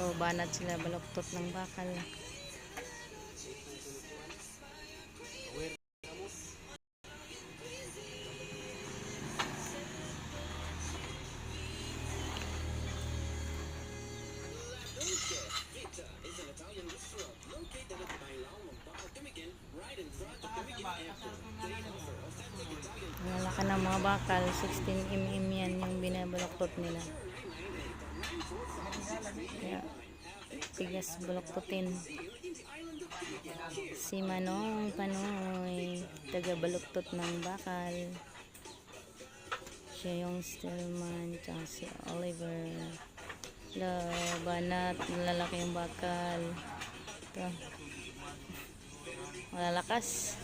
So, banat sila baluktot ng bakal. Malaki ng mga bakal, 16 mm yan yung binabaluktot nila. Kaya, tigas baluktutin. Si Manong Panoy, taga baluktot ng bakal. Siya yung stillman, tsaka si Oliver. Banat, malalaki yung bakal. Ito. Malalakas.